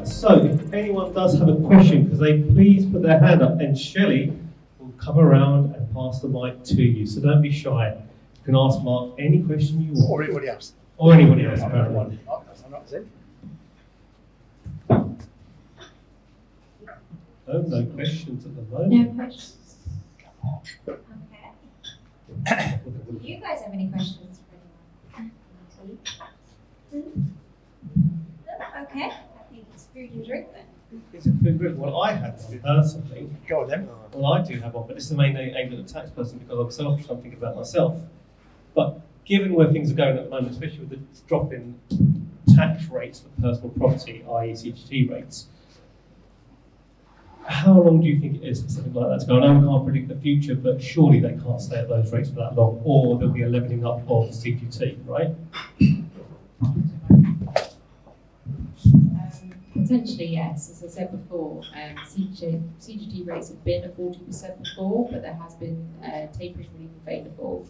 Right, so if anyone does have a question, could they please put their hand up and Shelley will come around and pass the mic to you. So don't be shy. You can ask Mark any question you want. Or anybody else. Or anybody else, apparently. No questions at the moment. No questions. Okay. Do you guys have any questions for anyone? No? Okay. I think it's food and drink then. Is it food drink? Well, I had one personally. Go on then. Well, I do have one, but this is the main aim of the tax person because I'm selfish. I'm thinking about myself. But given where things are going at the moment, especially with the drop in tax rates for personal property, i.e. CGT rates, how long do you think it is for something like that to go? I know we can't predict the future, but surely they can't stay at those rates for that long, or there'll be a levelling up of CGT, right? Potentially, yes. As I said before, CGT rates have been at 40% before, but there has been tapering relief available.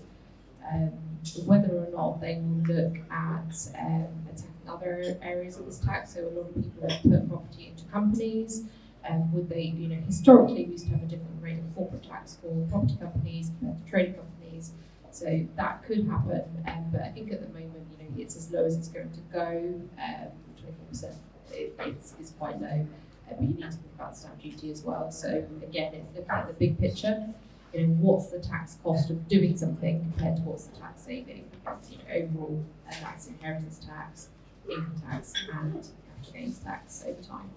Whether or not they will look at attacking other areas of this tax, so a lot of people have put property into companies. Would they, historically we used to have a different rate of corporate tax for property companies compared to trading companies, so that could happen. But I think at the moment, it's as low as it's going to go. 24% is quite low, but you need to think about stamp duty as well. So again, it's looking at the big picture. What's the tax cost of doing something compared to what's the tax saving? Overall, that's inheritance tax, income tax, and capital gains tax over time.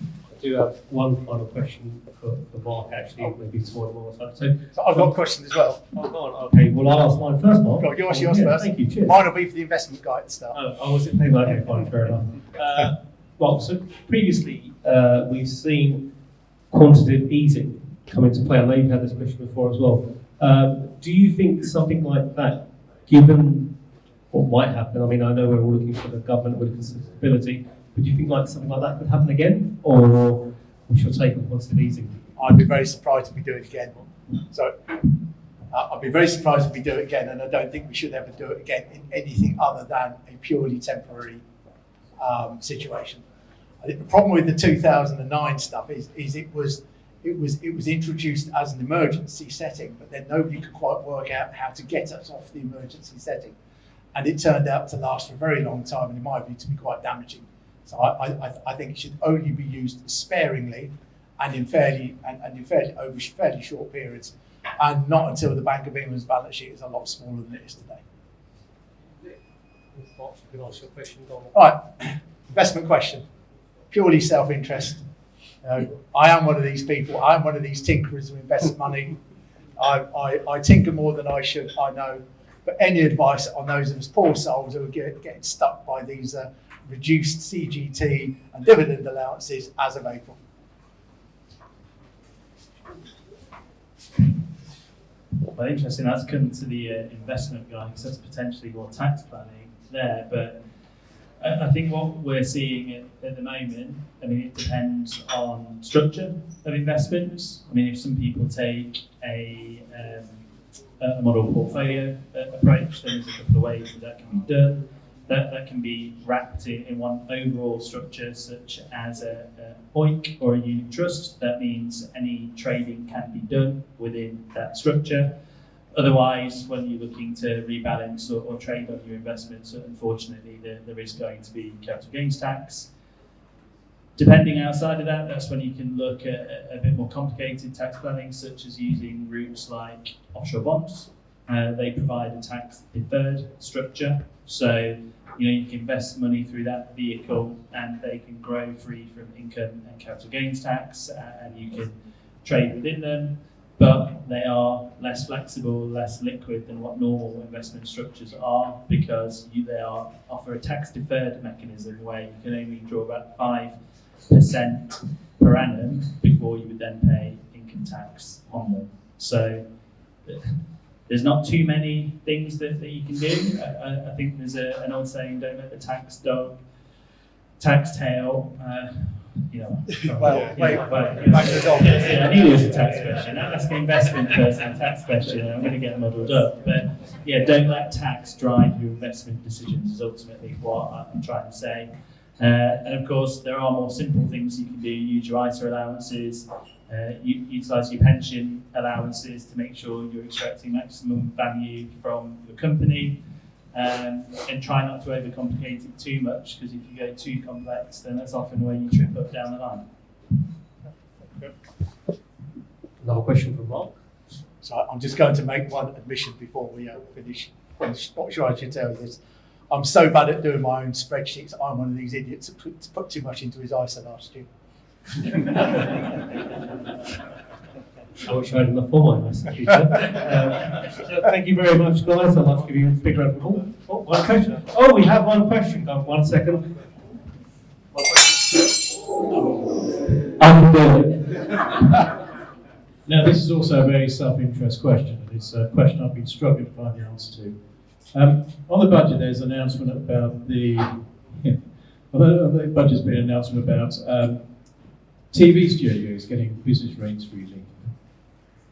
I do have one final question for Mark, actually, maybe tomorrow morning. So I've got a question as well. Oh, go on. Okay, well, I'll ask mine first, Mark. Go on, you ask yours first. Thank you, cheers. Mine will be for the investment guy at the start. Oh, was it? Okay, fine, fair enough. Well, so previously we've seen quantitative easing come into play. I know you've had this question before as well. Do you think something like that, given what might happen, I mean, I know we're all looking for the government with stability, but do you think something like that could happen again, or we shall take on quantitative easing? I'd be very surprised if we do it again. So I'd be very surprised if we do it again, and I don't think we should ever do it again in anything other than a purely temporary situation. I think the problem with the 2009 stuff is it was introduced as an emergency setting, but then nobody could quite work out how to get us off the emergency setting, and it turned out to last for a very long time, and in my view, to be quite damaging. So I think it should only be used sparingly and in fairly short periods, and not until the Bank of England's balance sheet is a lot smaller than it is today. Can I ask your question, Donald? All right, investment question. Purely self-interest. I am one of these people. I am one of these tinkerers who invest money. I tinker more than I should, I know. But any advice on those of us poor souls who are getting stuck by these reduced CGT and dividend allowances as of April? Well, interesting. That's come to the investment guy, because that's potentially more tax planning there. But I think what we're seeing at the moment, I mean, it depends on structure of investments. I mean, if some people take a model portfolio approach, then there's a couple of ways that can be done. That can be wrapped in one overall structure, such as a OIC or a unit trust. That means any trading can be done within that structure. Otherwise, when you're looking to rebalance or trade on your investments, unfortunately, there is going to be capital gains tax. Depending outside of that, that's when you can look at a bit more complicated tax planning, such as using routes like offshore bonds. They provide a tax deferred structure. So, you can invest money through that vehicle and they can grow free from income and capital gains tax, and you can trade within them, but they are less flexible, less liquid than what normal investment structures are, because they offer a tax deferred mechanism where you can only draw about 5% per annum before you would then pay income tax on them. So there's not too many things that you can do. I think there's an old saying, don't let the tax dog tax tail you know. Well, wait, But- back to the dog. Yeah, I knew it was a tax question. That's the investment person, tax question, and I'm going to get muddled up. But yeah, don't let tax drive your investment decisions is ultimately what I'm trying to say. And of course, there are more simple things you can do. Use your ISA allowances, utilise your pension allowances to make sure you're extracting maximum value from your company. And try not to overcomplicate it too much, because if you go too complex, then that's often where you trip up down the line. Another question from Mark. So I'm just going to make one admission before we finish. I'm not sure I should tell you this. I'm so bad at doing my own spreadsheets. I'm one of these idiots that put too much into his ISA last year. I wish I had enough for my message. So thank you very much, guys. I'd like to give you a big round of applause. Oh, one question. Oh, we have one question. Come, 1 second. I can do it. Now, this is also a very self-interest question, and it's a question I've been struggling to find the answer to. On the budget, there's an announcement about the budget's been an announcement about TV studios getting business rates relief.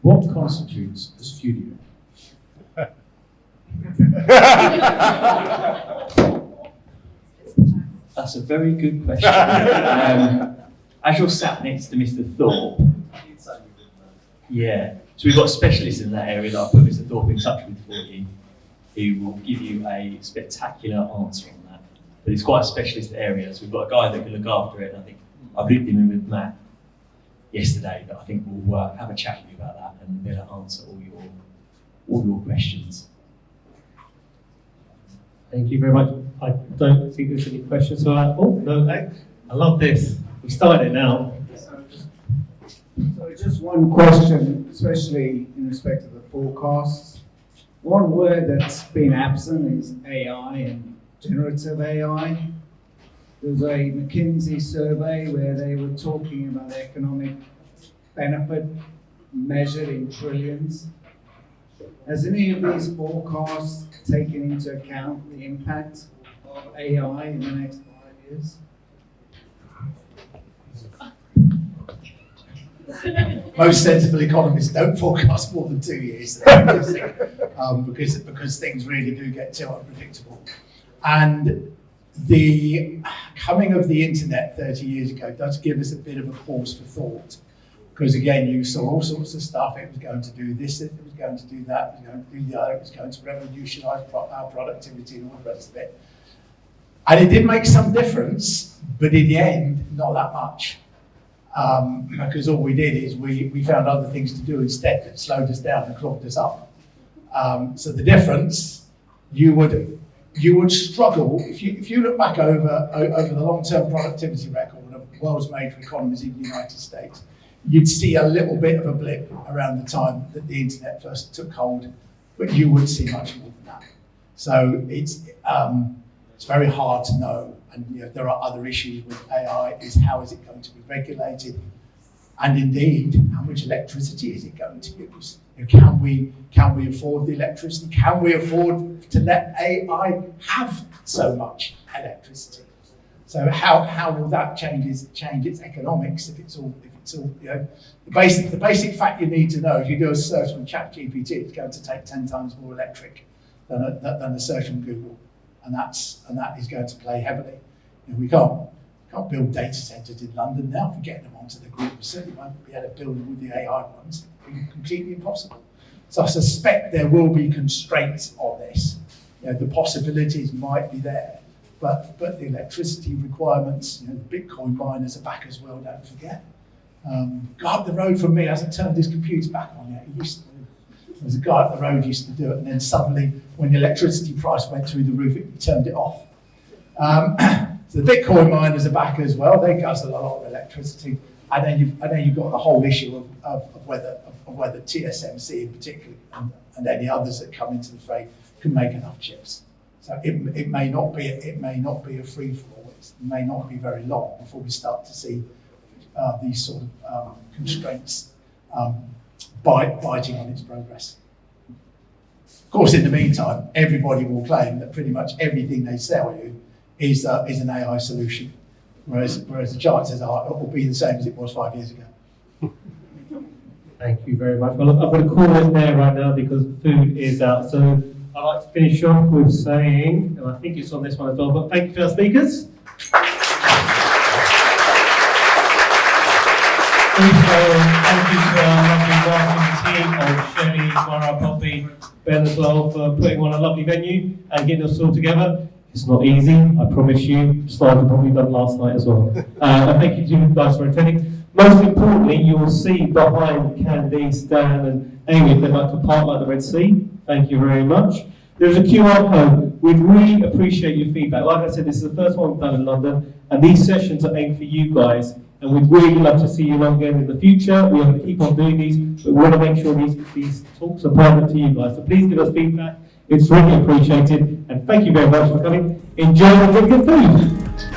What constitutes a studio? That's a very good question. As you're sat next to Mr. Thorpe, yeah, so we've got a specialist in that area that I'll put Mr. Thorpe in touch with for you, who will give you a spectacular answer on that. But it's quite a specialist area, so we've got a guy that can look after it. And I think I've looped him in with Matt yesterday, but I think we'll have a chat with you about that and be able to answer all your questions. Thank you very much. I don't think there's any questions. So oh, no, I love this. We started it now. So just one question, especially in respect to the forecasts. One word that's been absent is AI and generative AI. There's a McKinsey survey where they were talking about economic benefit measured in trillions. Has any of these forecasts taken into account the impact of AI in the next 5 years? Most sensible economists don't forecast more than 2 years, because things really do get too unpredictable. And the coming of the internet 30 years ago does give us a bit of a pause for thought. Because again, you saw all sorts of stuff. It was going to do this, it was going to do that, it was going to do the other, it was going to revolutionise our productivity and all the rest of it. And it did make some difference, but in the end, not that much. Because all we did is we found other things to do instead that slowed us down and clogged us up. So the difference, you would struggle, if you look back over the long-term productivity record of the world's major economies in the United States, you'd see a little bit of a blip around the time that the internet first took hold, but you would see much more than that. So it's very hard to know, and there are other issues with AI. Is how is it going to be regulated, and indeed, how much electricity is it going to use? Can we afford the electricity? Can we afford to let AI have so much electricity? So how will that change its economics if it's all the basic fact you need to know, if you do a search on ChatGPT, it's going to take 10 times more electric than a search on Google, and that is going to play heavily. We can't build data centres in London now. If we're getting them onto the grid, we certainly won't be able to build them with the AI ones. It'll be completely impossible. So I suspect there will be constraints on this. The possibilities might be there, but the electricity requirements, the Bitcoin miners are back as well, don't forget. Guy up the road from me hasn't turned his computer back on yet. There was a guy up the road who used to do it, and then suddenly, when the electricity price went through the roof, he turned it off. So the Bitcoin miners are back as well. They guzzle a lot of electricity, and then you've got the whole issue of whether TSMC in particular and any others that come into the fray can make enough chips. So it may not be a free for all. It may not be very long before we start to see these sort of constraints biting on its progress. Of course, in the meantime, everybody will claim that pretty much everything they sell you is an AI solution. whereas the chances are it will be the same as it was 5 years ago. Thank you very much. Well, I'm going to call it there right now because food is out. So I'd like to finish off with saying, and I think it's on this one as well, but thank you to our speakers. Also, thank you to our lovely marketing team of Shelley, Mara, Poppy, Ben as well for putting on a lovely venue and getting us all together. It's not easy, I promise you. Slides were probably done last night as well. And thank you to you guys for attending. Most importantly, you will see behind Candice, Dan and Amy, they'd like to part like the Red Sea. Thank you very much. There's a QR code. We'd really appreciate your feedback. Like I said, this is the first one we've done in London, and these sessions are aimed for you guys. And we'd really love to see you along again in the future. We want to keep on doing these, but we want to make sure these talks are pertinent to you guys. So please give us feedback. It's really appreciated. And thank you very much for coming. Enjoy the good food.